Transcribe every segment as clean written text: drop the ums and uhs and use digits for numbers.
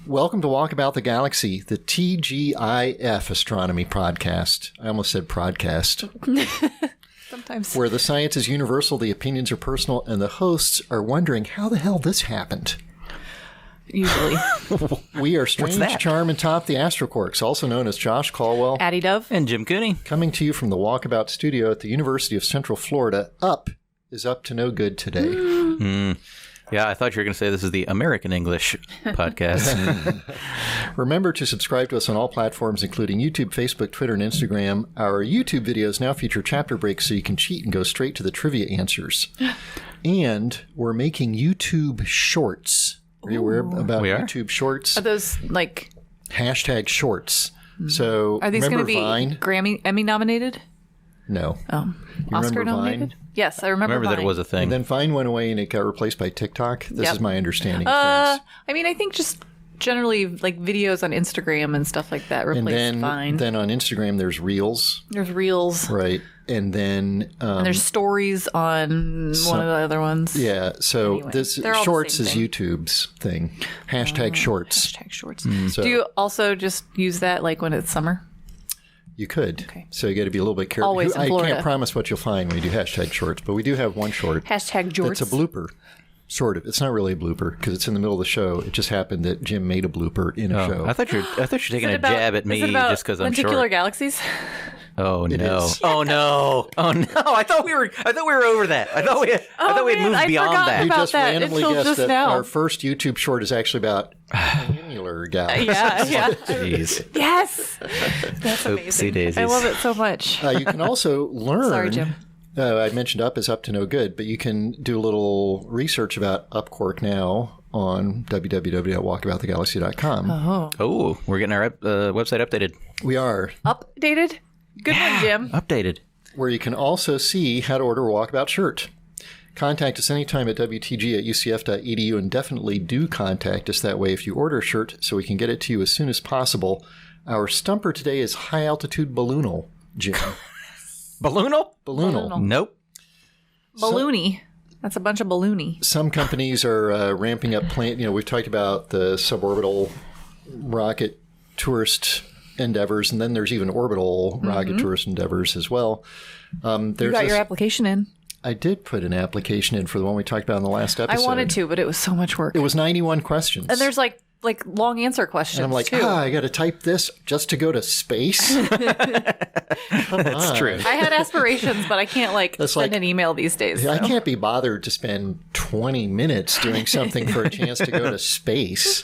Welcome to Walkabout the Galaxy, the TGIF astronomy podcast. I almost said prodcast. Sometimes. Where the science is universal, the opinions are personal, and the hosts are wondering how the hell this happened. Usually. We are Strange, Charm, and Top the Astroquarks, also known as Josh Caldwell, Addie Dove, and Jim Cooney. Coming to you from the Walkabout studio at the University of Central Florida. Up is up to no good today. Yeah, I thought you were going to say this is the American English podcast. Remember to subscribe to us on all platforms, including YouTube, Facebook, Twitter, and Instagram. Our YouTube videos now feature chapter breaks so you can cheat and go straight to the trivia answers. And we're making YouTube shorts. Are you aware about YouTube shorts? Are those like... Hashtag shorts. So, are these going to be Vine? Grammy, Emmy nominated? No. Oh. You Oscar nominated? Vine? Yes, I remember that it was a thing. And then Vine went away and it got replaced by TikTok. This is my understanding of things. I mean, I think just generally like videos on Instagram and stuff like that replaced Vine. Then on Instagram, there's Reels. There's Reels. Right. And then... and there's Stories on one of the other ones. Yeah. So anyway, this Shorts is YouTube's thing. Hashtag Shorts. Hashtag Shorts. So Do you also just use that like when it's summer? You could. Okay. So you got to be a little bit careful. Always in Florida. I can't promise what you'll find when you do hashtag Shorts, but we do have one short. Hashtag Jorts. It's a blooper. Sort of. It's not really a blooper because it's in the middle of the show. It just happened that Jim made a blooper in a show. I thought you were taking a jab at me just because I'm short. Lenticular galaxies? Oh It no! is. Oh no! Oh no! I thought we were over that. I thought we had moved beyond that. You about just that randomly until guessed just that now. our first YouTube short is actually about granular galaxies. Yeah. Jeez. Yes. That's amazing. Oopsie daisies. I love it so much. You can also learn. Sorry, Jim. I mentioned Up is up to no good, but you can do a little research about Upquark now on www.walkaboutthegalaxy.com. Oh, we're getting our website updated. We are. Updated? Good one, Jim. Updated. Where you can also see how to order a Walkabout shirt. Contact us anytime at wtg@ucf.edu, and definitely do contact us that way if you order a shirt so we can get it to you as soon as possible. Our stumper today is high altitude balloonal, Jim. Balloonal? Balloonal. Nope. Balloony. That's a bunch of balloony. Some companies are ramping up we've talked about the suborbital rocket tourist endeavors, and then there's even orbital rocket tourist endeavors as well. You got your application in. I did put an application in for the one we talked about in the last episode. I wanted to, but it was so much work. It was 91 questions. And there's like long answer questions, and I'm like, too. I got to type this just to go to space? That's true. I had aspirations, but I can't send an email these days. I can't be bothered to spend 20 minutes doing something for a chance to go to space.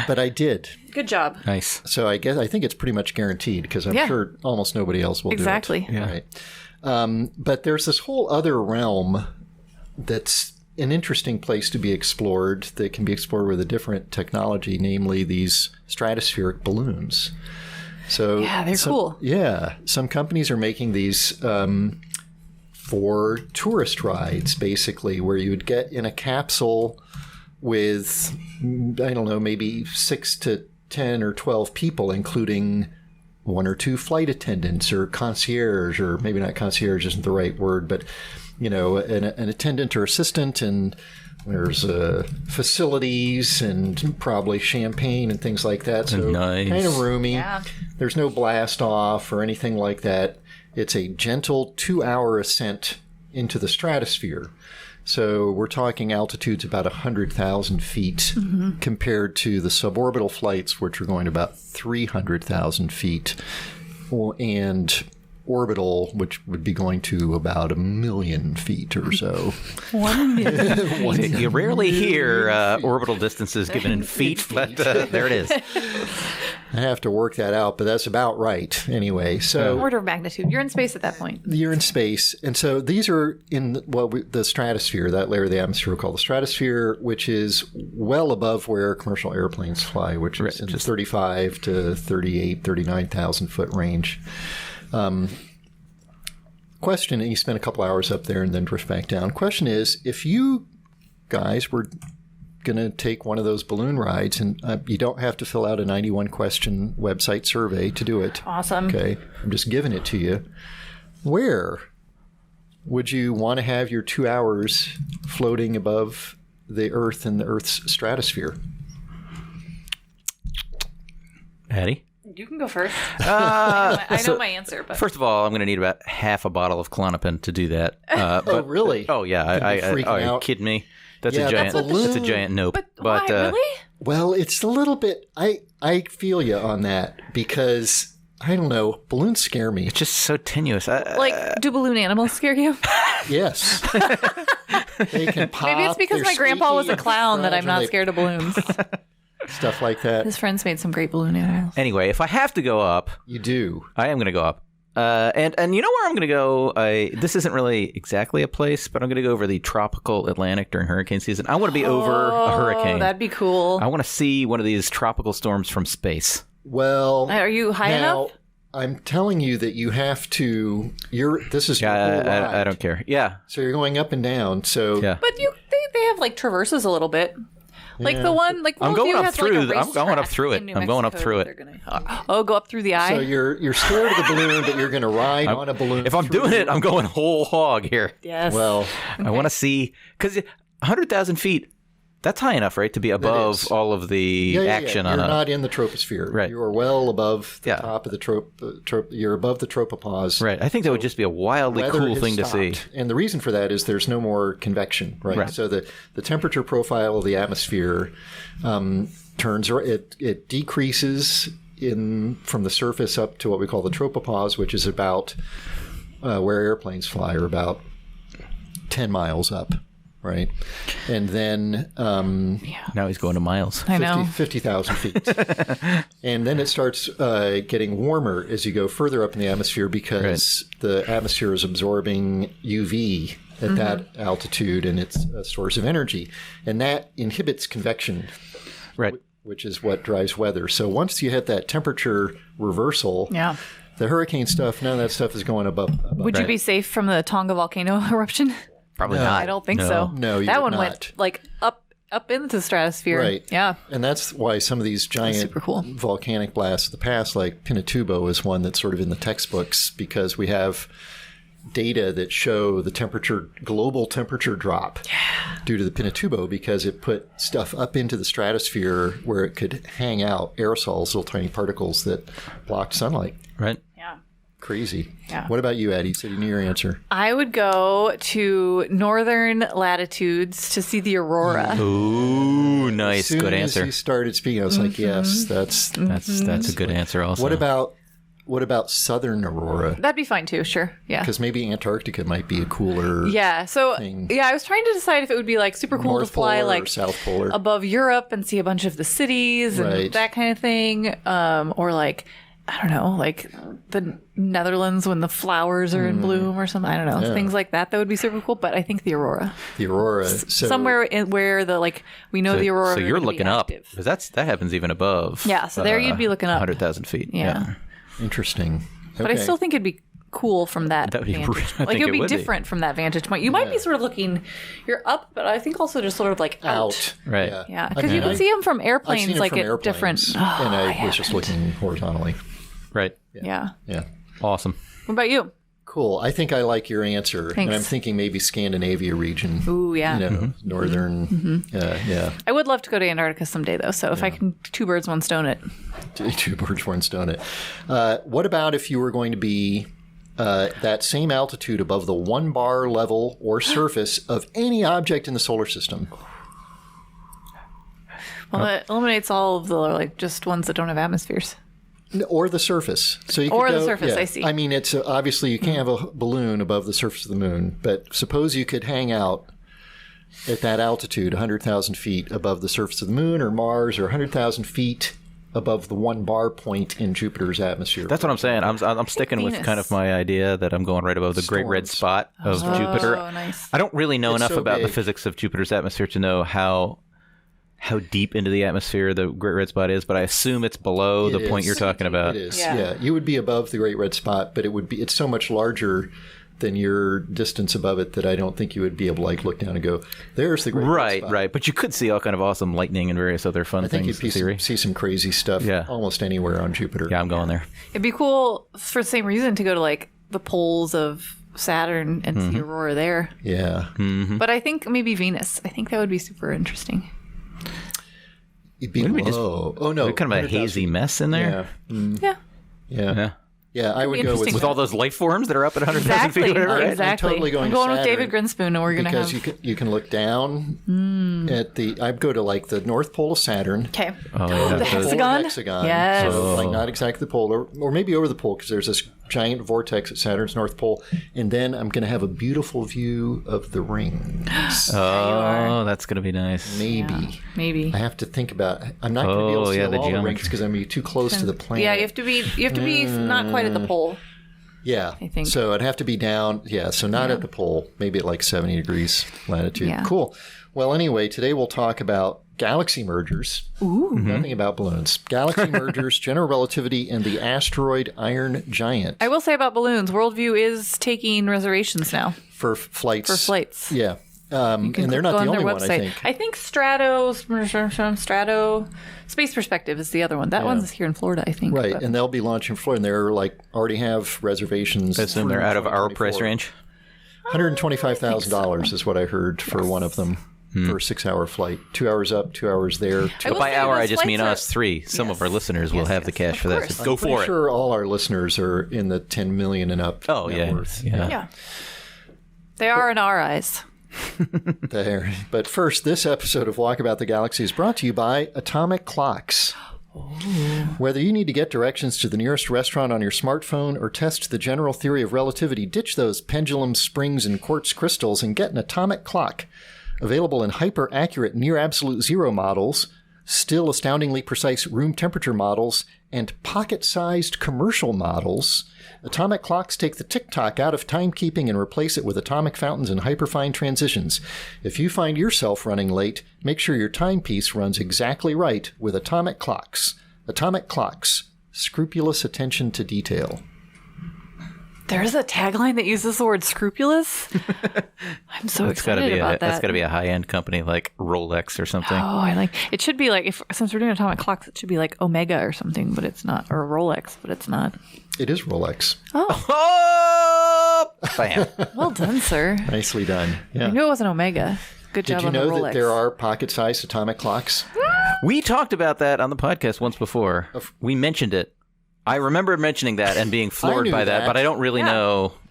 But I did. Good job. Nice. So I think it's pretty much guaranteed because I'm sure almost nobody else will do it. Exactly. Yeah. Right. But there's this whole other realm that's an interesting place to be explored that can be explored with a different technology, namely these stratospheric balloons. So yeah, they're cool. Yeah. Some companies are making these for tourist rides, basically, where you would get in a capsule with, I don't know, maybe 6 to 10 or 12 people, including 1 or 2 flight attendants or concierge, or maybe not concierge isn't the right word, but an attendant or assistant, and there's facilities and probably champagne and things like that. So nice. Kind of roomy. Yeah. There's no blast off or anything like that. It's a gentle 2-hour ascent into the stratosphere. So we're talking altitudes about 100,000 feet compared to the suborbital flights, which are going to about 300,000 feet, and orbital, which would be going to about 1 million feet or so. 1 million. You rarely hear orbital distances given in feet, but there it is. I have to work that out, but that's about right anyway. So Order of magnitude. You're in space at that point. you're in space. And so these are in the stratosphere, that layer of the atmosphere we call the stratosphere, which is well above where commercial airplanes fly, which is in the 35 to 38, 39,000 foot range. Question, and you spend a couple hours up there and then drift back down. Question is, if you guys were going to take one of those balloon rides, and you don't have to fill out a 91-question website survey to do it. Awesome. Okay, I'm just giving it to you. Where would you want to have your 2 hours floating above the Earth and the Earth's stratosphere? Addie? You can go first. I know my answer, but First of all, I'm going to need about half a bottle of Klonopin to do that. Oh, really? Oh, yeah. Freaking Are you out. kidding me? That's Yeah, a giant. the balloon- That's a giant nope. but why, really? Well, it's a little bit. I feel you on that because I don't know. Balloons scare me. It's just so tenuous. Like, do balloon animals scare you? Yes. They can pop. Maybe it's because they're my grandpa was a squeaky, clown that I'm not fragile, scared of balloons. Stuff like that. His friends made some great balloon animals. Anyway, if I have to go up, You do. I am going to go up. And you know where I'm going to go? This isn't really exactly a place, but I'm going to go over the tropical Atlantic during hurricane season. I want to be over a hurricane. Oh, that'd be cool. I want to see one of these tropical storms from space. Well, Are you high now, enough? I'm telling you that you have to. This is your whole ride. I don't care. Yeah. So you're going up and down. So Yeah. But they have like traverses a little bit. Like Yeah. the one, like I'm going Worldview up has, through. Like, a I'm going up racetrack through it. in New I'm going up Mexico through that it. they're gonna- go up through the eye. So you're scared of the balloon, but you're going to ride on a balloon. If I'm doing it, I'm going whole hog here. Yes. Well, I want to see, because 100,000 feet, that's high enough, right, to be above is. all of the action You're on not in the troposphere. Right. You are well above the Yeah. top of the you're above the tropopause. Right. I think that would just be a wildly Weather cool has thing to see. stopped. And the reason for that is there's no more convection, right? Right. So the temperature profile of the atmosphere it decreases from the surface up to what we call the tropopause, which is about where airplanes fly, or about 10 miles up, right? And then Now he's going to miles. I know. 50,000 feet. And then it starts getting warmer as you go further up in the atmosphere because the atmosphere is absorbing UV at that altitude, and it's a source of energy. And that inhibits convection, Right. which is what drives weather. So once you hit that temperature reversal, Yeah. the hurricane stuff, none of that stuff is going above. Would you be safe from the Tonga volcano eruption? Probably not. I don't think No. so. No, you that would one went not. like up into the stratosphere. Right. Yeah. And that's why some of these giant super cool. volcanic blasts of the past, like Pinatubo, is one that's sort of in the textbooks because we have data that show the global temperature drop due to the Pinatubo, because it put stuff up into the stratosphere where it could hang out aerosols, little tiny particles that blocked sunlight. Right. Yeah. Crazy. Yeah. What about you, Addie? So you knew your answer. I would go to northern latitudes to see the aurora. Ooh, nice. As soon Good as answer. you started speaking, I was like, yes, that's. That's a good answer also. What about southern aurora? That'd be fine too. Sure. Yeah. Because maybe Antarctica might be a cooler. Yeah. So thing. yeah, I was trying to decide if it would be like super cool North to fly Polar or like South Polar. above Europe and see a bunch of the cities and Right. that kind of thing, or like I don't know, like the Netherlands when the flowers are in bloom or something. I don't know, Yeah. things like that. That would be super cool. But I think the aurora, The aurora. So, somewhere where we know the aurora. So are you're gonna be looking up, active. because that happens even above. Yeah, so there you'd be looking up. 100,000 feet. Yeah. Interesting. But I still think it'd be cool from that, That would be vantage I point. think Like it would it be would be. different from that vantage point. You might be sort of looking, you're up, but I think also just sort of like out. Right. Yeah, because you can see them from I've seen airplanes, it like from at airplanes, different. and I was just looking horizontally. Right. Yeah. Yeah. Awesome. What about you? Cool. I think I like your answer. Thanks. And I'm thinking maybe Scandinavia region. Ooh, yeah. You know, northern. Yeah. I would love to go to Antarctica someday, though. So if I can, two birds, one stone it. Two birds, one stone it. What about if you were going to be that same altitude above the 1 bar level or surface of any object in the solar system? Well, that eliminates all of the like just ones that don't have atmospheres. Or the surface. So you Or could the go- surface, I see. I mean, it's obviously you can't have a balloon above the surface of the moon, but suppose you could hang out at that altitude, 100,000 feet above the surface of the moon or Mars, or 100,000 feet above the 1 bar point in Jupiter's atmosphere. That's what I'm saying. I'm sticking with Venus. kind of my idea that I'm going right above the great red Storms. spot of Jupiter. Oh, nice. I don't really know It's enough so about the big. physics of Jupiter's atmosphere to know how deep into the atmosphere the great red spot is, but I assume it's below It the point is. you're talking about. It is. Yeah. Yeah. You would be above the great red spot, but it's so much larger than your distance above it that I don't think you would be able to like look down and go, there's the great red Right, spot. right. But you could see all kind of awesome lightning and various other fun I think things in you'd theory. see some crazy stuff Yeah. almost anywhere on Jupiter. Yeah, I'm going there. It'd be cool for the same reason to go to like the poles of Saturn and see aurora there. Yeah. But I think maybe Venus. I think that would be super interesting. It'd be Wouldn't we low. Oh, no. kind of a hazy mess in there. Yeah. Mm. Yeah. Yeah. Yeah, I would go interesting. With all those life forms that are up at 100,000 Exactly. feet, whatever, right? Exactly. I'm totally going I'm going to with David Saturn Grinspoon, and we're going to have... Because you can look down at the... I'd go to like the North Pole of Saturn. Okay. Oh, yeah. The hexagon? Hexagon. Yes. So, like, not exactly the pole, or maybe over the pole, because there's this giant vortex at Saturn's North Pole. And then I'm going to have a beautiful view of the rings. Oh, that's going to be nice. Maybe. Yeah, maybe. I have to think about... I'm not going to be able to see all the rings because I'm going to be too close to the planet. Yeah, you have to be not quite at the pole. Yeah. I think. So I'd have to be down. Yeah. So not at the pole, maybe at like 70 degrees latitude. Yeah. Cool. Well, anyway, today we'll talk about galaxy mergers. Ooh. Nothing about balloons. Galaxy mergers, general relativity, and the asteroid iron giant. I will say about balloons, Worldview is taking reservations now For flights. for flights. Yeah. And You can they're not go the on only their one, I website. think. I think Strato Space Perspective is the other one. That one's here in Florida, I think. Right. but- And they'll be launching Florida, and they're like already have reservations. I assume they're out of our price range. $125,000 is what I heard for one of them for a 6-hour flight. 2 hours up, 2 hours there. I will By say hour, those I just mean flights are- us three. Some of our listeners will Yes, have the yes, cash of for that. course. So go for I'm it. sure all our listeners are in the 10 million and up Oh, net yeah. worth. Yeah. They are in our eyes. There. But first, this episode of Walkabout the Galaxy is brought to you by atomic clocks. Whether you need to get directions to the nearest restaurant on your smartphone or test the general theory of relativity, ditch those pendulums, springs, and quartz crystals and get an atomic clock. Available in hyper-accurate near-absolute zero models, still astoundingly precise room temperature models, and pocket-sized commercial models, atomic clocks take the tick-tock out of timekeeping and replace it with atomic fountains and hyperfine transitions. If you find yourself running late, make sure your timepiece runs exactly right with atomic clocks. Atomic clocks. Scrupulous attention to detail. There's a tagline that uses the word scrupulous. I'm so excited about that. That's got to be a high-end company like Rolex or something. Oh, I like it. Should be like since we're doing atomic clocks, it should be like Omega or something, but it's not, or Rolex, but it's not. It is Rolex. Oh! Bam. Well done, sir. Nicely done. I Yeah. knew it wasn't Omega. Good job Did you on the know Rolex. that there are pocket-sized atomic clocks? We talked about that on the podcast once before. We mentioned it. I remember mentioning that and being floored knew by that, that. but I don't really Yeah.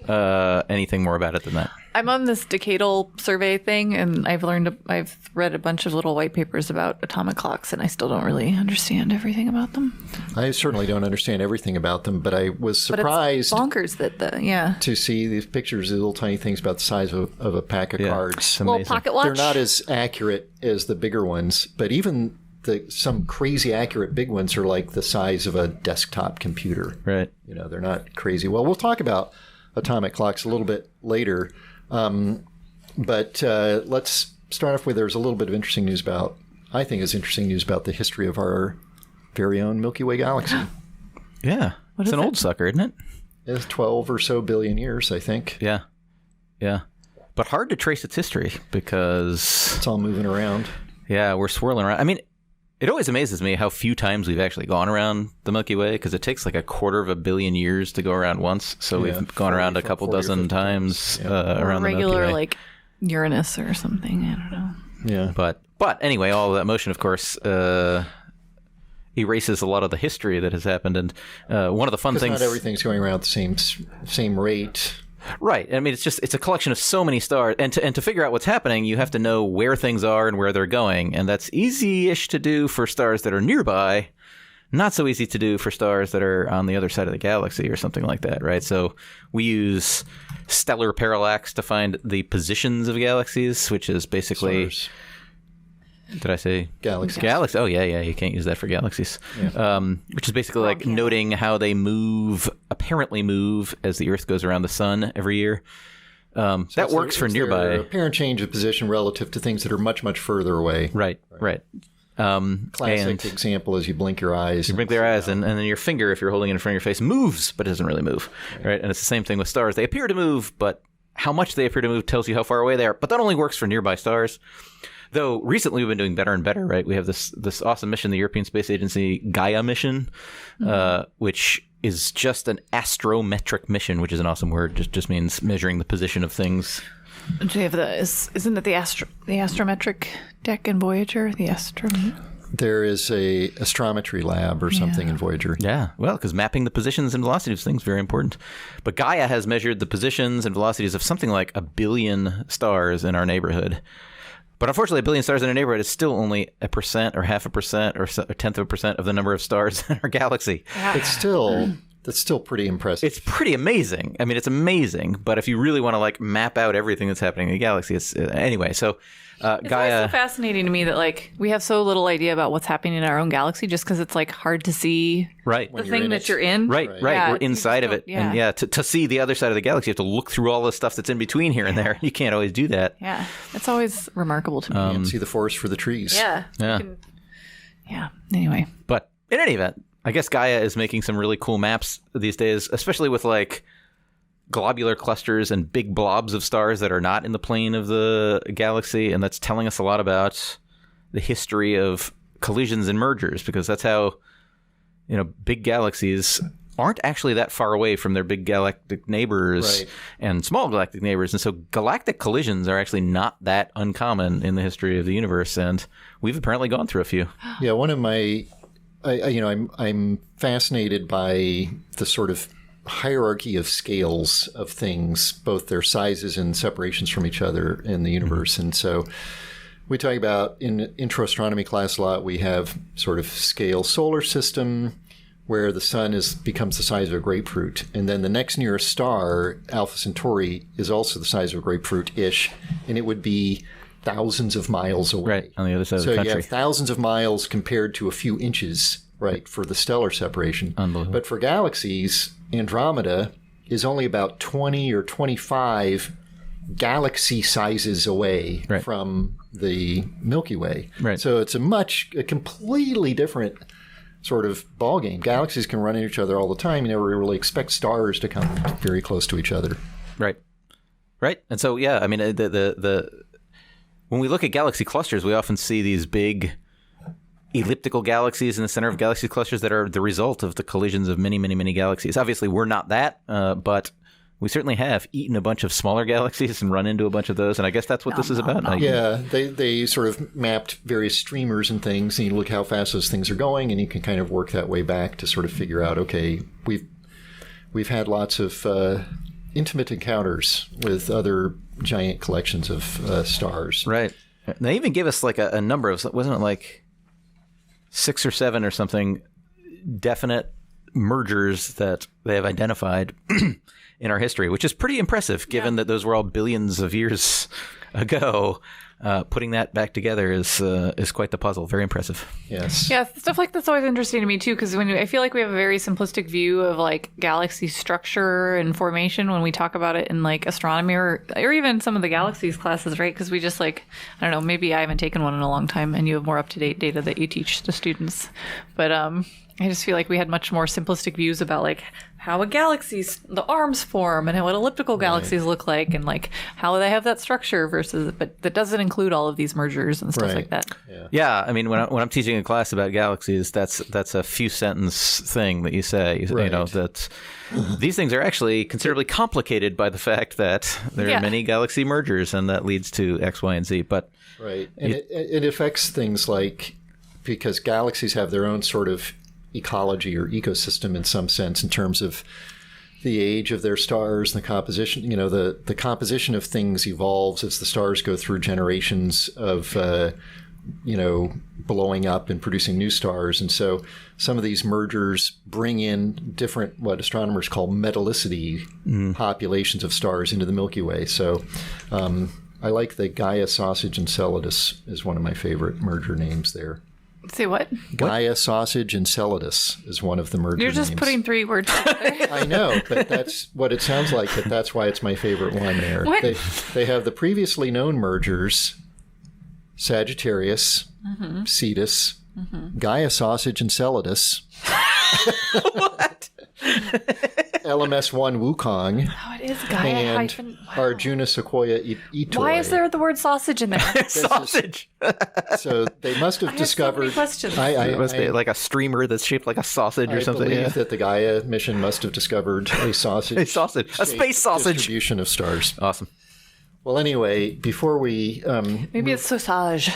know anything more about it than that. I'm on this decadal survey thing, and I've read a bunch of little white papers about atomic clocks, and I still don't really understand everything about them. I certainly don't understand everything about them, but I was But it's surprised bonkers that to see these pictures, these little tiny things about the size of a pack of cards. little pocket watch. They're not as accurate as the bigger ones, but even some crazy accurate big ones are like the size of a desktop computer. Right. You know, they're not crazy. Well, we'll talk about atomic clocks a little bit later. But let's start off with there's a little bit of interesting news about, I think is interesting news about the history of our very own Milky Way Galaxy. Yeah. It's is an it? old sucker, isn't it? It's 12 or so billion years, I think. Yeah. Yeah. But hard to trace its history because, It's all moving around. yeah, we're swirling around. I mean, it always amazes me how few times we've actually gone around the Milky Way because it takes like 250 million years to go around once. So Yeah, we've gone around a couple 40 or dozen 50 times Yeah. around the Milky regular Way. like Uranus or something. I don't know. Yeah. But anyway, all of that motion, of course, erases a lot of the history that has happened. And one of the fun Because things, not everything's going around at the same rate. right? I mean, it's a collection of so many stars, and to figure out what's happening, you have to know where things are and where they're going, and that's easy-ish to do for stars that are nearby. Not so easy to do for stars that are on the other side of the galaxy or something like that, right? So we use stellar parallax to find the positions of galaxies, which is basically... Stars. Did I say Galaxies. Galaxy? Oh, yeah. You can't use that for galaxies. Which is basically like noting how they apparently move as the Earth goes around the sun every year. That works for nearby. Their apparent change of position relative to things that are much, much further away. Right. Classic example is you blink your eyes. You blink their eyes, and then your finger, if you're holding it in front of your face, moves, but it doesn't really move. Right? And it's the same thing with stars. They appear to move, but how much they appear to move tells you how far away they are. But that only works for nearby stars. Though recently we've been doing better and better, right? We have this awesome mission, the European Space Agency Gaia mission, which is just an astrometric mission, which is an awesome word. Just means measuring the position of things. Do you have isn't it the astrometric deck in Voyager? there is a astrometry lab or something in Voyager. Yeah, well, because mapping the positions and velocities of things is very important. But Gaia has measured the positions and velocities of something like 1 billion stars in our neighborhood. But unfortunately, 1 billion stars in our neighborhood is still only 1% or 0.5% or 0.1% of the number of stars in our galaxy. Yeah. That's still pretty impressive. It's pretty amazing. I mean, it's amazing. But if you really want to like map out everything that's happening in the galaxy, it's anyway. So It's Gaia. always so fascinating to me that like we have so little idea about what's happening in our own galaxy just because it's like hard to see Right. the thing that you're in. Right. Yeah, We're inside of it. yeah. And to see the other side of the galaxy, you have to look through all the stuff that's in between here and there. You can't always do that. Yeah. It's always remarkable to me. You can see the forest for the trees. Yeah. Yeah. Yeah. Anyway. But in any event, I guess Gaia is making some really cool maps these days, especially with like globular clusters and big blobs of stars that are not in the plane of the galaxy. And that's telling us a lot about the history of collisions and mergers, because that's how, big galaxies aren't actually that far away from their big galactic neighbors and small galactic neighbors. And so galactic collisions are actually not that uncommon in the history of the universe. And we've apparently gone through a few. Yeah, one of my, I'm fascinated by the sort of hierarchy of scales of things, both their sizes and separations from each other in the universe. Mm-hmm. And so we talk about in intro astronomy class a lot, we have sort of scale solar system where the sun becomes the size of a grapefruit. And then the next nearest star, Alpha Centauri, is also the size of a grapefruit-ish, and it would be thousands of miles away. Right, on the other side of the country. So you have thousands of miles compared to a few inches, right, for the stellar separation. Unbelievable. But for galaxies, Andromeda is only about 20 or 25 galaxy sizes away from the Milky Way. Right. So it's a completely different sort of ballgame. Galaxies can run into each other all the time. You never really expect stars to come very close to each other. Right. Right. And so, yeah, I mean, when we look at galaxy clusters, we often see these big elliptical galaxies in the center of galaxy clusters that are the result of the collisions of many, many, many galaxies. Obviously, we're not that, but we certainly have eaten a bunch of smaller galaxies and run into a bunch of those, and I guess that's what this is about. Yeah, they sort of mapped various streamers and things, and you look how fast those things are going, and you can kind of work that way back to sort of figure out, okay, we've had lots of intimate encounters with other giant collections of stars. Right. They even give us like a number of, wasn't it like 6 or 7 or something definite mergers that they have identified in our history, which is pretty impressive given that those were all billions of years ago. Putting that back together is quite the puzzle. Very impressive. Yes. Yeah, stuff like that's always interesting to me too, because I feel like we have a very simplistic view of like galaxy structure and formation when we talk about it in like astronomy or even some of the galaxies classes, right? Because we just like, I don't know, maybe I haven't taken one in a long time, and you have more up to date data that you teach the students, but I just feel like we had much more simplistic views about like how a galaxy's the arms form and what elliptical galaxies look like and like how they have that structure versus, but that doesn't include all of these mergers and stuff like that. Yeah, I mean, when I'm teaching a class about galaxies, that's a few sentence thing that you say. That these things are actually considerably complicated by the fact that there are many galaxy mergers, and that leads to X, Y, and Z. But and it affects things like, because galaxies have their own sort of ecology or ecosystem in some sense in terms of the age of their stars and the composition. The composition of things evolves as the stars go through generations of blowing up and producing new stars. And so some of these mergers bring in different, what astronomers call metallicity populations of stars into the Milky Way. So I like the Gaia, Sausage, and Enceladus is one of my favorite merger names there. Say what? Gaia, Sausage, and Enceladus is one of the merger names. You're just putting 3 words together. I know, but that's what it sounds like, but that's why it's my favorite one there. What? They have the previously known mergers, Sagittarius, Cetus, Gaia, Sausage, and Enceladus. what? LMS1 Wukong. Oh, it is Gaia and hyphen. Wow. Arjuna Sequoia Itoi. Why is there the word sausage in there? Sausage. So they must have discovered. So many questions. It must be like a streamer that's shaped like a sausage or something. I believe that the Gaia mission must have discovered a sausage. A space sausage. Distribution of stars. Awesome. Well, anyway, before we... Maybe it's sausage.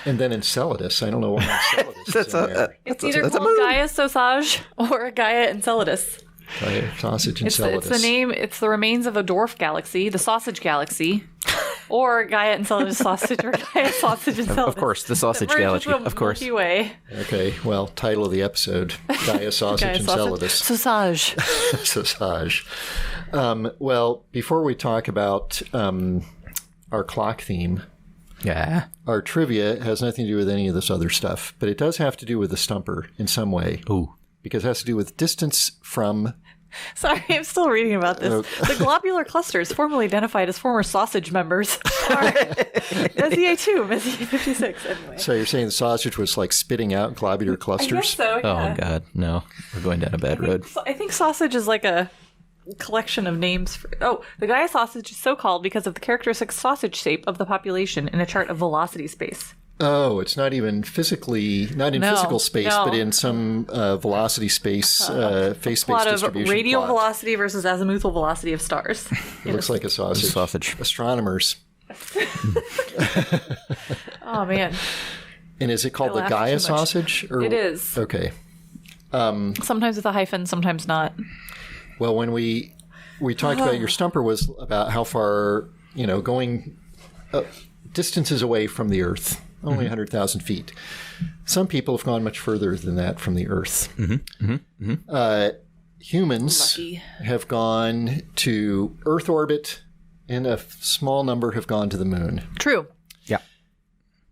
And then Enceladus. I don't know why Enceladus is in there. It's either called Gaia Sausage or Gaia Enceladus. Gaia Sausage Enceladus. It's the name. It's the remains of a dwarf galaxy, the Sausage Galaxy, or Gaia Enceladus Sausage, or Gaia Sausage Enceladus. Of course, the Sausage Galaxy. Of course. Milky Way. Okay, well, title of the episode, Gaia Sausage Gaia Enceladus. Sausage. Sausage. Well, before we talk about our clock theme, Yeah. our trivia has nothing to do with any of this other stuff, but it does have to do with the Stumper in some way. Ooh. Because it has to do with distance from... Sorry, I'm still reading about this. The globular clusters, formerly identified as former sausage members, are Messier 2, Messier 56. Anyway. So you're saying the sausage was like spitting out globular clusters? I guess so, yeah. Oh, God. No. We're going down a bad road. I think sausage is like a collection of names for... Oh, the Gaia sausage is so called because of the characteristic sausage shape of the population in a chart of velocity space. Oh, it's not even physically, not in physical space, but in some velocity space, phase space Plot of distribution radial plot. velocity versus azimuthal velocity of stars. It looks like a sausage. Sausage. Astronomers. Oh, man. And is it called I the laughed Gaia too much. sausage? Or... It is. Okay. Sometimes with a hyphen, sometimes not. Well, when we talked about your Stumper was about how far, going distances away from the Earth, only 100,000 feet. Some people have gone much further than that from the Earth. Humans Lucky. have gone to Earth orbit, and a small number have gone to the moon. True. Yeah.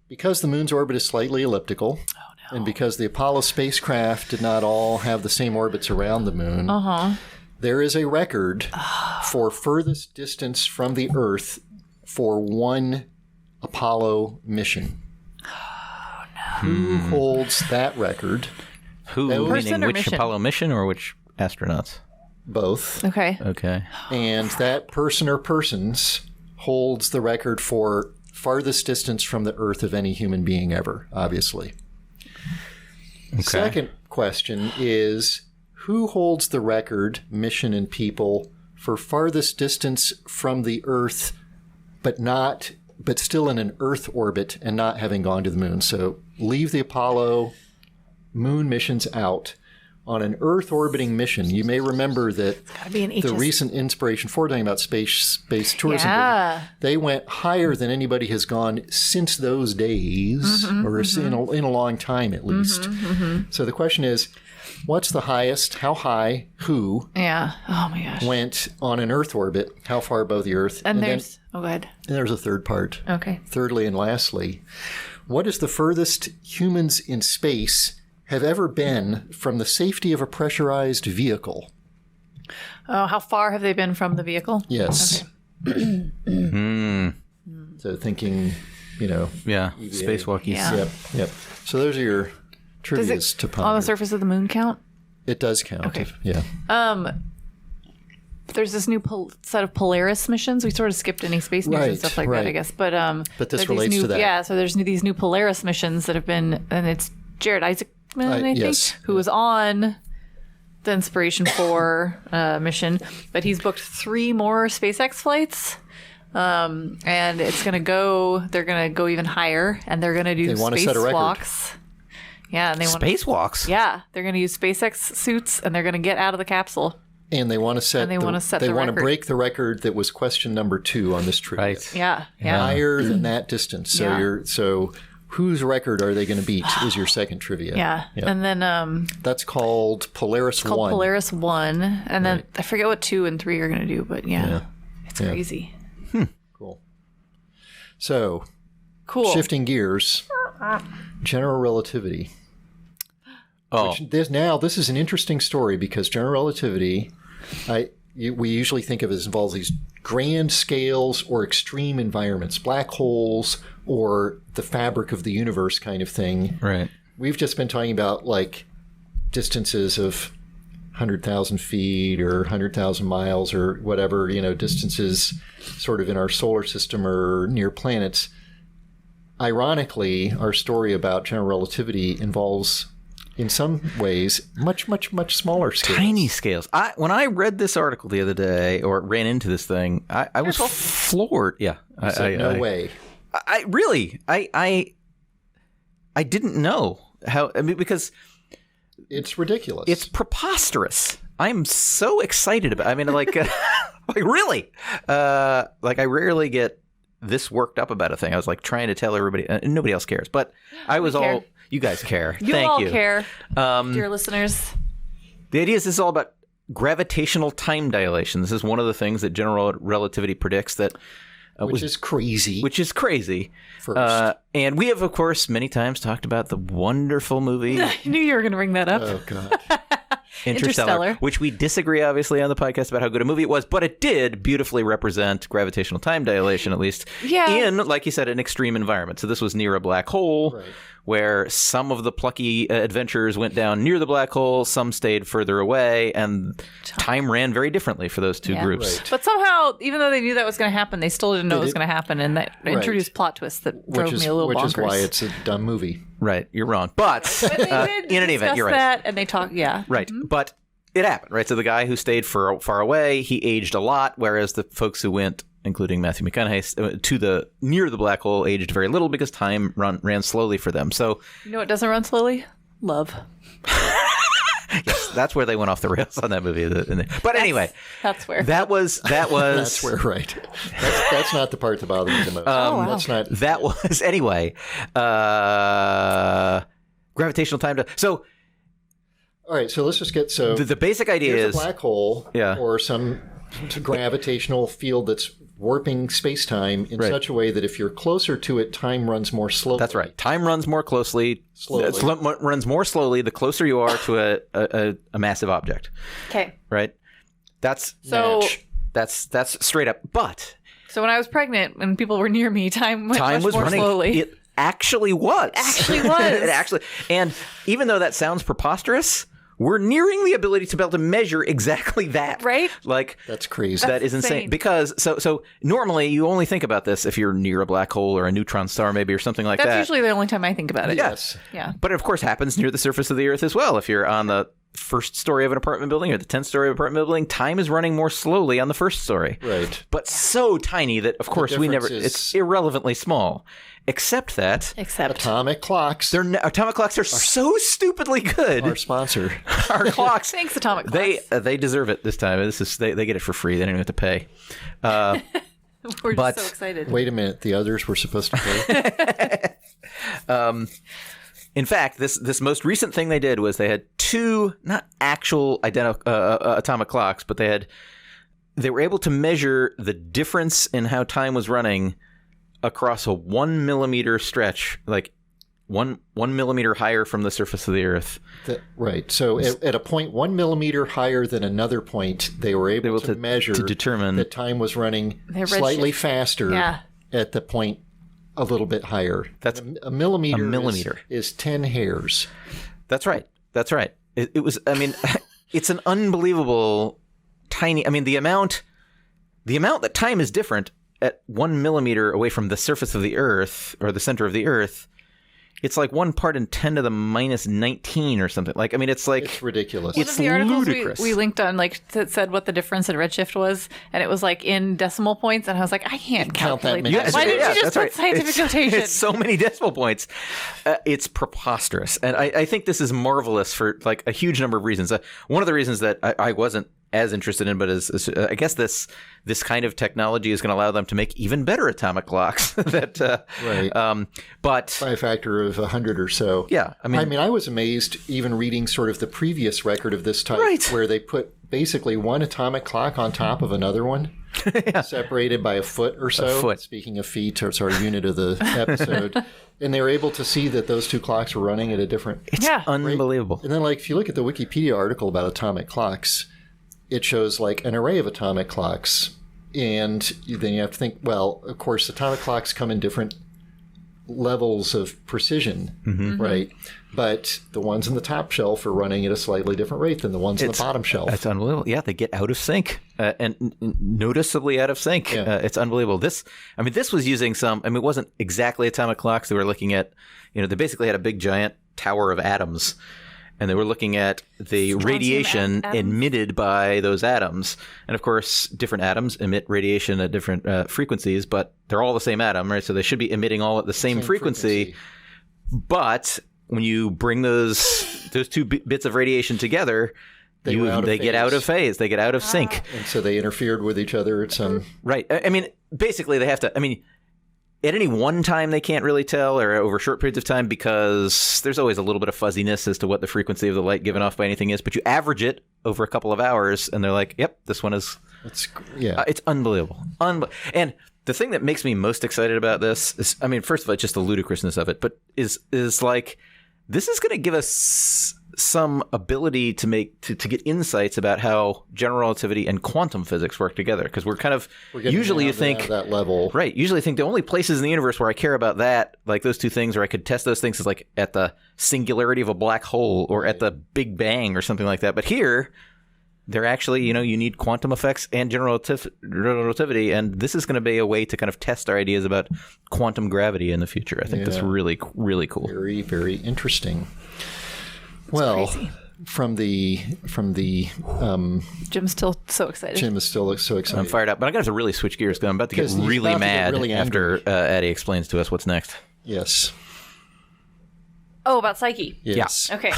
Because the moon's orbit is slightly elliptical, and because the Apollo spacecraft did not all have the same orbits around the moon, there is a record for furthest distance from the Earth for one Apollo mission. Oh, no. Who holds that record? Who, Person meaning or which mission? Apollo mission or which astronauts? Both. Okay. Okay. And that person or persons holds the record for farthest distance from the Earth of any human being ever, obviously. Okay. Second question is, who holds the record, mission and people, for farthest distance from the Earth, but still in an Earth orbit and not having gone to the moon? So leave the Apollo moon missions out. On an Earth orbiting mission, you may remember that Gotta be an the HS. recent Inspiration 4 talking about space tourism, Yeah. they went higher than anybody has gone since those days, or in a long time at least. So the question is, what's the highest, how high, who Yeah. Oh, my gosh. went on an Earth orbit, how far above the Earth? And then there's... Oh, go ahead. there's a third part. Okay. Thirdly and lastly, what is the furthest humans in space have ever been from the safety of a pressurized vehicle? Oh, how far have they been from the vehicle? Yes. So thinking, Yeah. Spacewalkies. Yeah. Yep. So those are your trivias to ponder. On the surface of the moon count? It does count. Okay. Yeah. There's this new set of Polaris missions. We sort of skipped any space news Right, and stuff like that, right. I guess. But But this there's these relates new, to that. Yeah, so there's these new Polaris missions that have been, and it's Jared Isaacman, I think, yes. who was on the Inspiration 4 mission, but he's booked 3 more SpaceX flights. And it's going to go, they're going to go even higher, and they're going to do They wanna set a record. spacewalks. Yeah, and they want Spacewalks? Yeah, they're going to use SpaceX suits, and they're going to get out of the capsule. And they want to set they wanna set the they want to record. break the record that was question number 2 on this trivia. Right. Yeah. Higher than that distance. So Yeah. so whose record are they going to beat is your second trivia. Yeah. And then That's called Polaris 1. called Polaris 1. And then I forget what 2 and 3 are going to do, but yeah. It's crazy. Cool. So, Cool. shifting gears, general relativity. Oh, This is an interesting story because general relativity, we usually think of as involves these grand scales or extreme environments, black holes or the fabric of the universe kind of thing. right. We've just been talking about like distances of 100,000 feet or 100,000 miles or whatever, distances sort of in our solar system or near planets. Ironically, our story about general relativity involves, in some ways, much, much, much smaller scales. Tiny scales. When I read this article the other day, or ran into this thing, I was floored. Yeah. I said, no way. I really, I didn't know how. I mean, because it's ridiculous. It's preposterous. I'm so excited about. I mean, like, like really, like I rarely get this worked up about a thing. I was like trying to tell everybody, and nobody else cares, but I was all. You guys care. Thank you. Care, dear listeners. The idea is this is all about gravitational time dilation. This is one of the things that general relativity predicts that. Which is crazy. Which is crazy. First. And we have, of course, many times talked about the wonderful movie. I knew you were going to bring that up. Oh, God. Interstellar, which we disagree, obviously, on the podcast about how good a movie it was, but it did beautifully represent gravitational time dilation, at least, in, like you said, an extreme environment. So this was near a black hole, where some of the plucky adventurers went down near the black hole, some stayed further away, and time ran very differently for those two groups. Right. But somehow, even though they knew that was going to happen, they still didn't know it was going to happen, and that introduced plot twists that drove me a little bonkers. Which is why it's a dumb movie. Right, you're wrong. But they did in any event, you're right. That, and they talked, Right. Mm-hmm. But it happened, right? So the guy who stayed far away, he aged a lot, whereas the folks who went, including Matthew McConaughey, to the near the black hole aged very little because time ran slowly for them. So you know what doesn't run slowly? Love. Yes, that's where they went off the rails on that movie. But anyway, that's where that was that's where that's not the part that bothered me the most. Wow. That's not that was anyway. Gravitational time. So. All right, so let's just get the basic idea is a black hole or some gravitational field that's warping space-time in such a way that if you're closer to it, time runs more slowly. That's right. Time runs more runs more slowly the closer you are to a massive object. Okay. Right? That's straight up. But so when I was pregnant and people were near me, time was more running slowly. It actually was. It actually. And even though that sounds preposterous, we're nearing the ability to be able to measure exactly that. Right? Like that's crazy. That is insane. Because so normally you only think about this if you're near a black hole or a neutron star maybe or something like that. That's usually the only time I think about it. Yes. Yeah. But it of course happens near the surface of the Earth as well. If you're on the first story of an apartment building or the 10th story of an apartment building, time is running more slowly on the first story. Right. But so tiny that of course it's irrelevantly small. Except atomic clocks. Atomic clocks are so stupidly good. Our sponsor. Our clocks. Thanks, Atomic Clocks. They deserve it this time. They get it for free. They don't even have to pay. We're just so excited. Wait a minute. The others were supposed to pay. In fact, this most recent thing they did was they had two not actual atomic clocks, but they were able to measure the difference in how time was running across a 1 millimeter stretch, like one millimeter higher from the surface of the Earth. Right. So at a point 1 millimeter higher than another point, they were able to measure to determine that time was running slightly faster at the point a little bit higher. That's a millimeter. Is 10 hairs. That's right. It was. I mean, it's an unbelievable tiny. I mean, the amount that time is different at 1 millimeter away from the surface of the Earth or the center of the Earth, it's like 1 part in 10 to the minus 19 or something. Like, I mean, it's ridiculous. It's the articles we linked on, like, that said what the difference in redshift was, and it was like in decimal points, and I was like, I can't calculate that. Why didn't you just put scientific notation? It's so many decimal points. It's preposterous, and I think this is marvelous for like a huge number of reasons. One of the reasons that I wasn't as interested in, but I guess this kind of technology is going to allow them to make even better atomic clocks. But by a factor of 100 or so. Yeah, I mean, I was amazed even reading sort of the previous record of this type, where they put basically one atomic clock on top of another one, separated by a foot or so. Speaking of feet, or sorry, unit of the episode. And they were able to see that those two clocks were running at a different It's unbelievable. And then, like, if you look at the Wikipedia article about atomic clocks, it shows like an array of atomic clocks. And then you have to think, well, of course, atomic clocks come in different levels of precision, right? But the ones in the top shelf are running at a slightly different rate than the ones in the bottom shelf. That's unbelievable. Yeah, they get out of sync and noticeably out of sync. Yeah. It's unbelievable. This was using it wasn't exactly atomic clocks. They were looking at, they basically had a big giant tower of atoms. and they were looking at the Strontium radiation atoms. emitted by those atoms. And of course, different atoms emit radiation at different frequencies, but they're all the same atom, right? So they should be emitting all at the same frequency. But when you bring those two bits of radiation together, they get out of phase. They get out of sync. And so they interfered with each other at some... Right. I mean, basically, they have to... I mean, at any one time, they can't really tell, or over short periods of time, because there's always a little bit of fuzziness as to what the frequency of the light given off by anything is. But you average it over a couple of hours, and they're like, yep, this one is... it's unbelievable. And the thing that makes me most excited about this is, I mean, first of all, just the ludicrousness of it, but is like, this is going to give us some ability to get insights about how general relativity and quantum physics work together, because we're usually you think that level, right? Usually think the only places in the universe where I care about that, like those two things, or I could test those things, is like at the singularity of a black hole or at the Big Bang or something like that. But here, they're actually, you need quantum effects and general relativity, and this is going to be a way to kind of test our ideas about quantum gravity in the future. I think that's really, really cool. Very, very interesting. Well, crazy. from the Jim's still so excited. Jim is still so excited. I'm fired up, but I got to really switch gears because I'm about to get Because he's really about to get mad really after Addie explains to us what's next. Yes. Oh, about Psyche. Yes. Okay.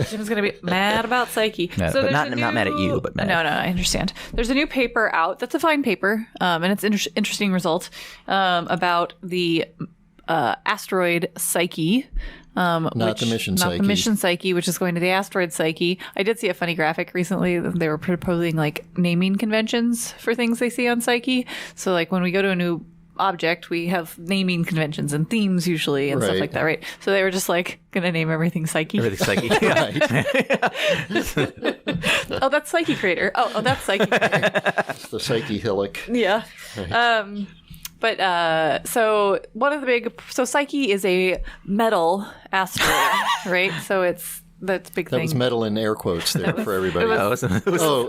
Jim's going to be mad about Psyche. But there's not mad at you, but mad. No, I understand. There's a new paper out. That's a fine paper, and it's interesting result about the asteroid Psyche. Not the mission Psyche, which is going to the asteroid Psyche. I did see a funny graphic recently. They were proposing like naming conventions for things they see on Psyche. So like when we go to a new object, we have naming conventions and themes usually and stuff like that, right? So they were just like gonna name everything Psyche. Everything Psyche. Oh, that's Psyche Crater. Oh, that's Psyche Crater. It's the Psyche Hillock. Yeah. Right. So one of the so Psyche is a metal asteroid, right? So that's big thing. That was metal in air quotes there for everybody. It was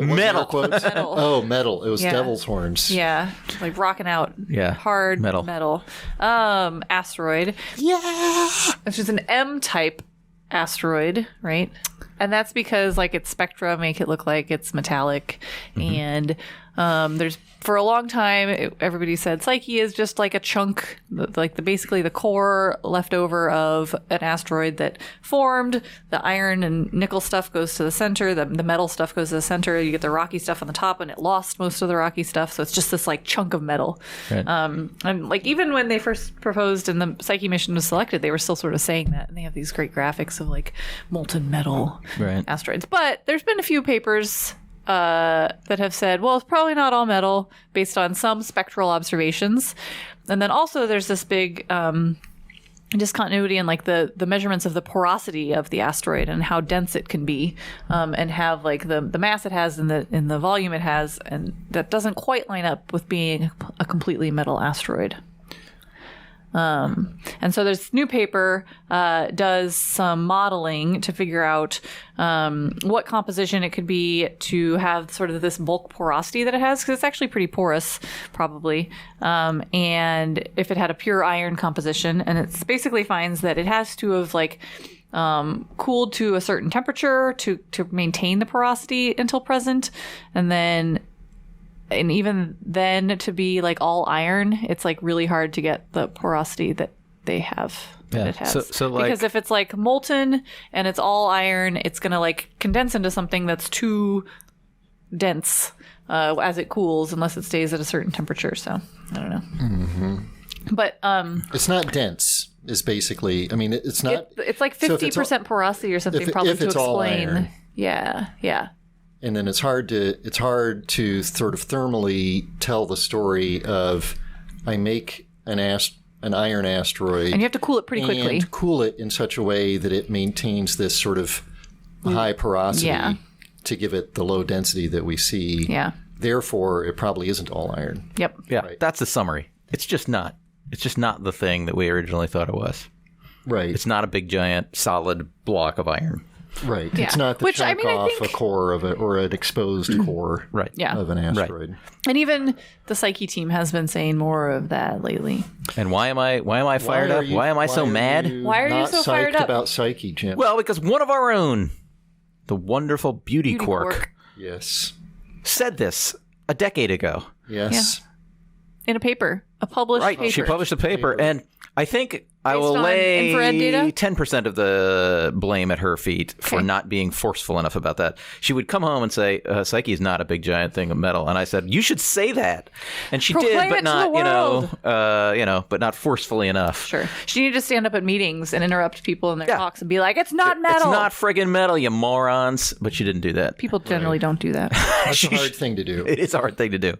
metal quotes. Metal. Oh, metal. It was devil's horns. Yeah, like rocking out. Yeah, hard metal. Asteroid. Yeah, which is an M-type asteroid, right? And that's because like its spectra make it look like it's metallic, and there's for a long time everybody said Psyche is just like a chunk, like basically the core leftover of an asteroid that formed. The iron and nickel stuff goes to the center, the metal stuff goes to the center. You get the rocky stuff on the top, and it lost most of the rocky stuff, so it's just this like chunk of metal. Right. And like even when they first proposed and the Psyche mission was selected, they were still sort of saying that, and they have these great graphics of like molten metal asteroids. But there's been a few papers that have said, well, it's probably not all metal based on some spectral observations. And then also there's this big discontinuity in like the measurements of the porosity of the asteroid and how dense it can be, and have like the mass it has and the volume it has, and that doesn't quite line up with being a completely metal asteroid. And so this new paper does some modeling to figure out what composition it could be to have sort of this bulk porosity that it has, because it's actually pretty porous, probably. And if it had a pure iron composition, and it basically finds that it has to have like cooled to a certain temperature to maintain the porosity until present, and even then to be like all iron, it's like really hard to get the porosity that they have. That it has. So like, because if it's like molten and it's all iron, it's going to like condense into something that's too dense as it cools, unless it stays at a certain temperature. So I don't know. Mm-hmm. But it's not dense. Is basically, I mean, it's not. It's like 50% porosity or something, probably to explain. All iron. Yeah. And then it's hard to sort of thermally tell the story of I make an iron asteroid, and you have to cool it pretty quickly, and cool it in such a way that it maintains this sort of high porosity to give it the low density that we see. Yeah. Therefore, it probably isn't all iron. Yep. Yeah. Right. That's the summary. It's just not. It's just not the thing that we originally thought it was. Right. It's not a big giant solid block of iron. Right. Yeah. It's not the Which, chunk I mean, I off think- a core of it or an exposed core Right. Yeah. of an asteroid. And even the Psyche team has been saying more of that lately. And why am I fired up? Why am I so mad? Why are you not so fired psyched up? about Psyche, Jim? Well, because one of our own, the wonderful Beauty Quark, Yes. said this a decade ago. Yes. In a paper, a published Right. paper. She published a paper, and I think I Based will on lay infrared data? 10% of the blame at her feet for Okay. not being forceful enough about that. She would come home and say, Psyche is not a big giant thing of metal. And I said, you should say that. And she Proclaim did, it but to not, the but not forcefully enough. Sure. She needed to stand up at meetings and interrupt people in their talks and be like, it's not It's metal. not friggin' metal, you morons. But she didn't do that. People generally don't do that. That's a hard thing to do. It is a hard thing to do,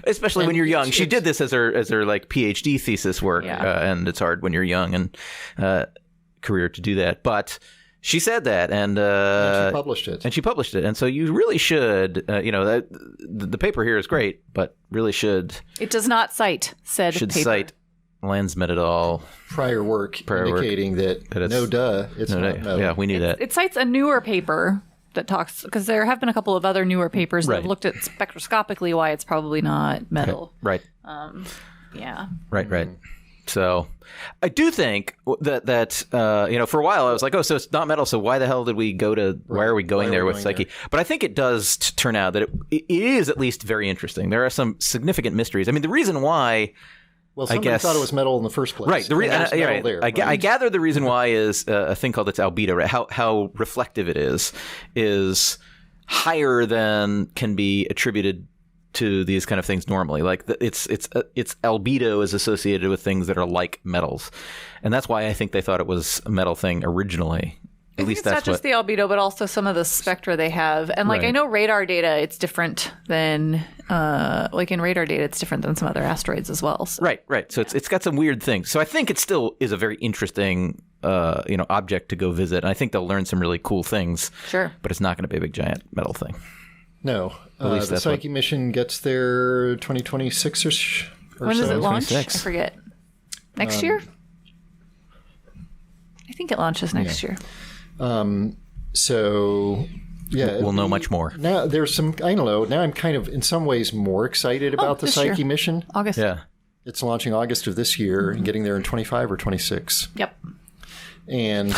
especially when you're young. She did this as her like PhD thesis work, Yeah. and it's hard when you're young and career to do that. But she said that, and she published it. And she published it, and so you really should, the paper here is great, but really should It does not cite said paper. cite Landsmet et al. Prior work indicating that it's- no duh, it's not metal. Yeah, we knew that. It cites a newer paper that talks, because there have been a couple of other newer papers that have Right. looked at spectroscopically why it's probably not metal. Right. Yeah. Right. So I do think that for a while I was like, oh, so it's not metal. So why the hell did we go to? Why are we going there with Psyche? But I think it does turn out that it is at least very interesting. There are some significant mysteries. I mean, the reason why. Well, somebody guess- thought it was metal in the first place. Right. And there's metal there, I gather the reason why is a thing called its albedo, right? How reflective it is higher than can be attributed to these kind of things normally. Like its albedo is associated with things that are like metals, and that's why I think they thought it was a metal thing originally. At least It's not that's just the albedo, but also some of the spectra they have. And like Right. I know radar data, it's different than in radar data, it's different than some other asteroids as well. So. Right. So it's got some weird things. So I think it still is a very interesting object to go visit, and I think they'll learn some really cool things. Sure. But it's not going to be a big giant metal thing. No. least The that's Psyche mission gets there 2026 or When so. does it launch? I 26. forget. Next year? I think it launches next year. So, yeah. We'll know much more. Now, there's some, I don't know, now I'm kind of, in some ways, more excited about the this Psyche year. mission. August. Yeah. It's launching August of this year and getting there in 25 or 26. Yep. And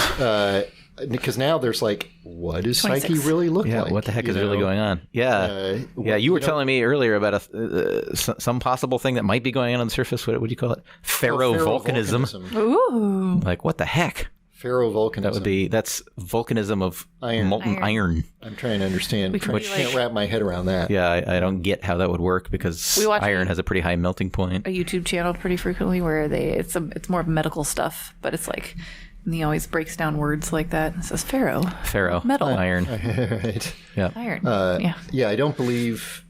because now there's like, what does 26. Psyche really look Yeah, like? what the heck you is really know? going on? Yeah, you were telling me earlier about some possible thing that might be going on the surface. What would you call it? Faro vulcanism. Ooh. Like, what the heck? Faro volcanism. That's volcanism of Iron. molten iron. I'm trying to understand. could I be can't like- wrap my head around that. Yeah, I don't get how that would work because We watch iron has a pretty high melting point. A YouTube channel pretty frequently where it's more of medical stuff, but it's like, and he always breaks down words like that. It says Faro. Metal. Iron. Right. Yeah. Iron. Yeah, I don't believe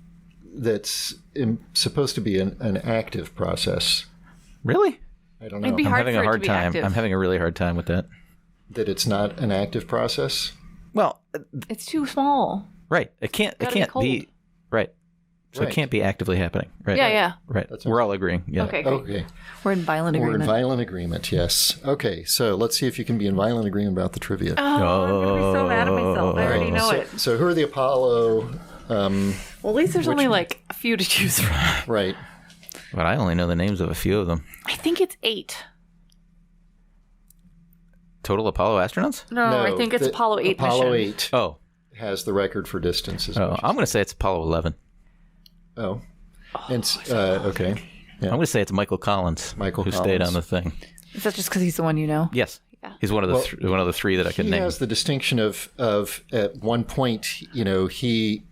that's supposed to be an active process. Really? I don't know. It'd be I'm hard having for a it hard to be time. active. I'm having a really hard time with that. That it's not an active process? Well, It's too small. right. It can't Gotta be cold. be right. So Right. it can't be actively happening. Right. Yeah. Right. We're all agreeing. Yeah. Okay, great. Okay. We're in violent We're agreement. in violent agreement, yes. Okay, so let's see if you can be in violent agreement about the trivia. Oh, I'm going to be so mad at myself. I already know it. So who are the Apollo? Well, at least there's only like a few to choose from. Right. But I only know the names of a few of them. I think it's 8. Total Apollo astronauts? No, I think it's the Apollo 8 Apollo mission. 8 Oh. has the record for distance. As Oh, much I'm going to say it's Apollo 11. oh. And, okay. I'm going to say it's Michael Collins, Michael who stayed Collins. on the thing. Is that just because he's the one you know? Yes, he's one of the one of the three that I can He name. has the distinction of at one point, he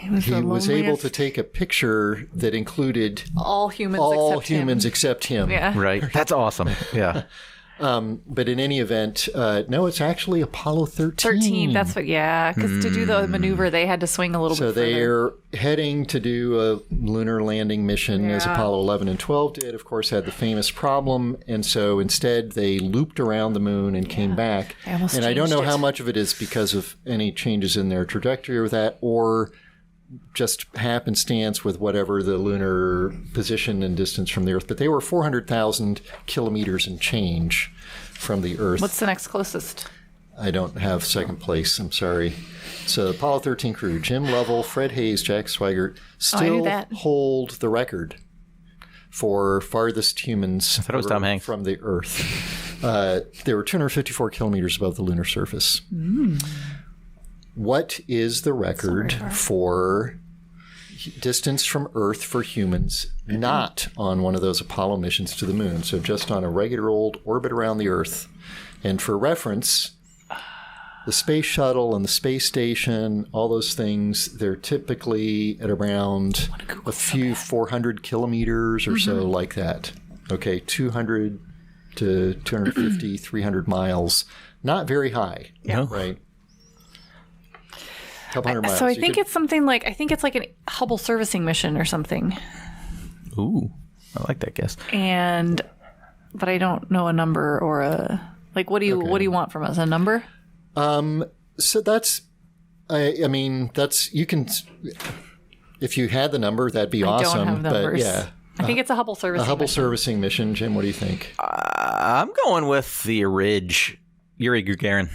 was able to take a picture that included all humans all except humans him. except him. Yeah. Right, that's awesome. Yeah, But in any event, no, it's actually Apollo 13. 13, that's what, because to do the maneuver, they had to swing a little So bit further. they're heading to do a lunar landing mission as Yeah. Apollo 11 and 12 did. Of course, had the famous problem, and so instead they looped around the moon and came back. They almost And I don't know changed how it. much of it is because of any changes in their trajectory or that, or just happenstance with whatever the lunar position and distance from the Earth. But they were 400,000 kilometers and change from the Earth. What's the next closest? I don't have second place. I'm sorry. So Apollo 13 crew, Jim Lovell, Fred Hayes, Jack Swigert still hold the record for farthest humans it was Tom Hanks. From the Earth. They were 254 kilometers above the lunar surface. What is the record for distance from Earth for humans not on one of those Apollo missions to the moon? So just on a regular old orbit around the Earth. And for reference, the space shuttle and the space station, all those things, they're typically at around a few 400 kilometers or so, like that. Okay, 200 to 250, 300 miles. Not very high, right? A couple hundred miles. So I think it's something like, a Hubble servicing mission or something. Ooh, I like that guess. But I don't know a number or a, like, what do you want from us? A number? So that's, I mean, that's, you can, if you had the number, that'd be awesome. I don't have numbers. But yeah. I think it's a Hubble servicing mission. A Hubble servicing mission. Jim, what do you think? I'm going with the Ridge, Yuri Gagarin.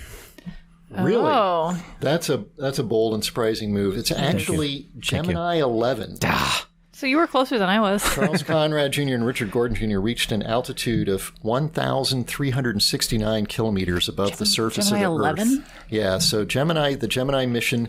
Really? Oh. That's a bold and surprising move. It's actually Gemini 11. So you were closer than I was. Charles Conrad Jr. and Richard Gordon Jr. reached an altitude of 1,369 kilometers above the surface Gemini of the 11? Earth. Yeah, so the Gemini mission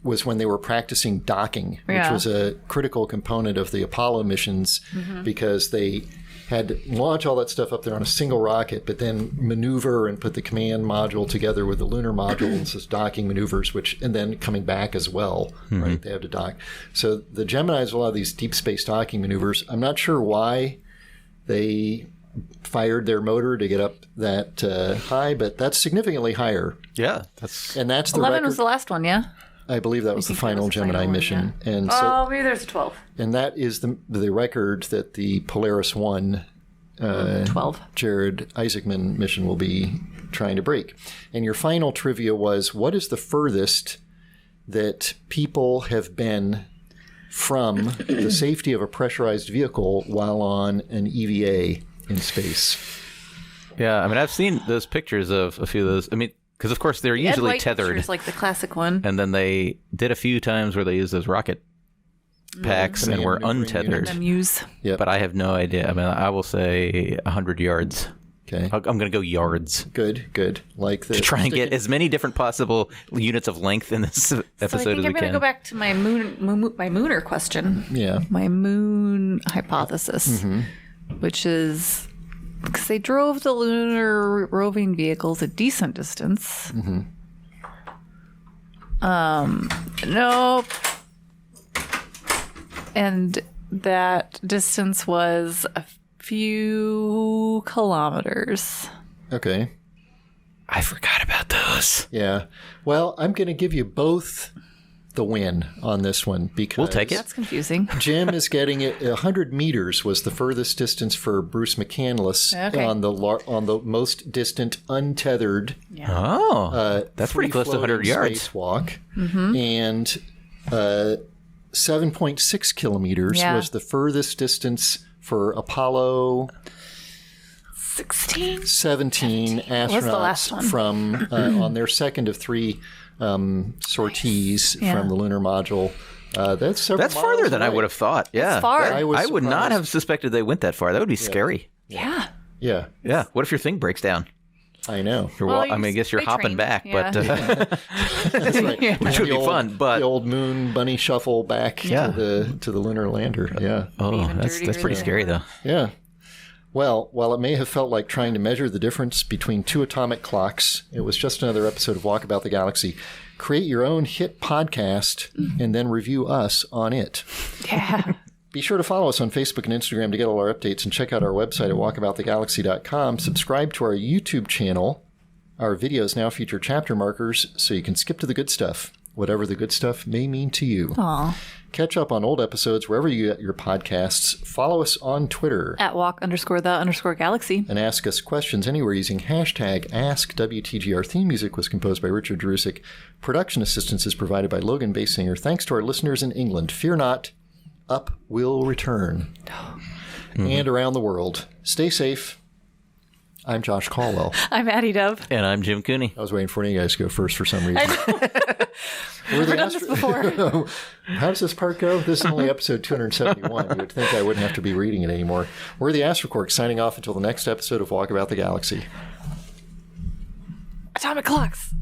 was when they were practicing docking, which was a critical component of the Apollo missions because they had to launch all that stuff up there on a single rocket, but then maneuver and put the command module together with the lunar module and just docking maneuvers, and then coming back as well, right? They have to dock. So the Geminis, a lot of these deep space docking maneuvers. I'm not sure why they fired their motor to get up that high, but that's significantly higher. Yeah, and that's the 11 record. was the last one, yeah? I believe that was the final Gemini mission. Yeah. And so, maybe there's a 12. And that is the record that the Polaris 1 12. Jared Isaacman mission will be trying to break. And your final trivia was, what is the furthest that people have been from the safety of a pressurized vehicle while on an EVA in space? Yeah, I mean, I've seen those pictures of a few of those. I mean, because of course they're usually tethered. Like the classic one. And then they did a few times where they used those rocket packs and were untethered. Yep. But I have no idea. I mean, I will say 100 yards. Okay. I'm going to go yards. Good. Like the to try and get as many different possible units of length in this episode as we can. So I think I'm going to go back to my mooner question. Yeah. My moon hypothesis, which is because they drove the lunar roving vehicles a decent distance. Nope. And that distance was a few kilometers. Okay. I forgot about those. Yeah. Well, I'm going to give you both the win on this one because we'll take it. That's confusing. Jim is getting it. 100 meters was the furthest distance for Bruce McCandless on the most distant untethered. Yeah. Oh, that's pretty close to 100 yards. Spacewalk, and 7.6 kilometers was the furthest distance for Apollo 17 astronauts from on their second of three sorties from the lunar module. That's farther than I would have thought. Yeah, that's far. I would not have suspected they went that far. That would be scary. Yeah. What if your thing breaks down? I know. I guess you're hopping back, but that's right. which would be fun. But the old moon bunny shuffle back to the lunar lander. Yeah. Oh, that's pretty scary though. Yeah. Well, while it may have felt like trying to measure the difference between two atomic clocks, it was just another episode of Walkabout the Galaxy. Create your own hit podcast and then review us on it. Yeah. Be sure to follow us on Facebook and Instagram to get all our updates and check out our website at walkaboutthegalaxy.com. Subscribe to our YouTube channel. Our videos now feature chapter markers so you can skip to the good stuff, whatever the good stuff may mean to you. Aww. Catch up on old episodes wherever you get your podcasts. Follow us on Twitter at walk_the_galaxy. And ask us questions anywhere using hashtag AskWTG. Our theme music was composed by Richard Drusik. Production assistance is provided by Logan Basinger. Thanks to our listeners in England. Fear not, up will return. And around the world. Stay safe. I'm Josh Caldwell. I'm Addie Dove. And I'm Jim Cooney. I was waiting for you guys to go first for some reason. We've done this before. How does this part go? This is only episode 271. You would think I wouldn't have to be reading it anymore. We're the Astrocork, signing off until the next episode of Walkabout the Galaxy. Atomic clocks.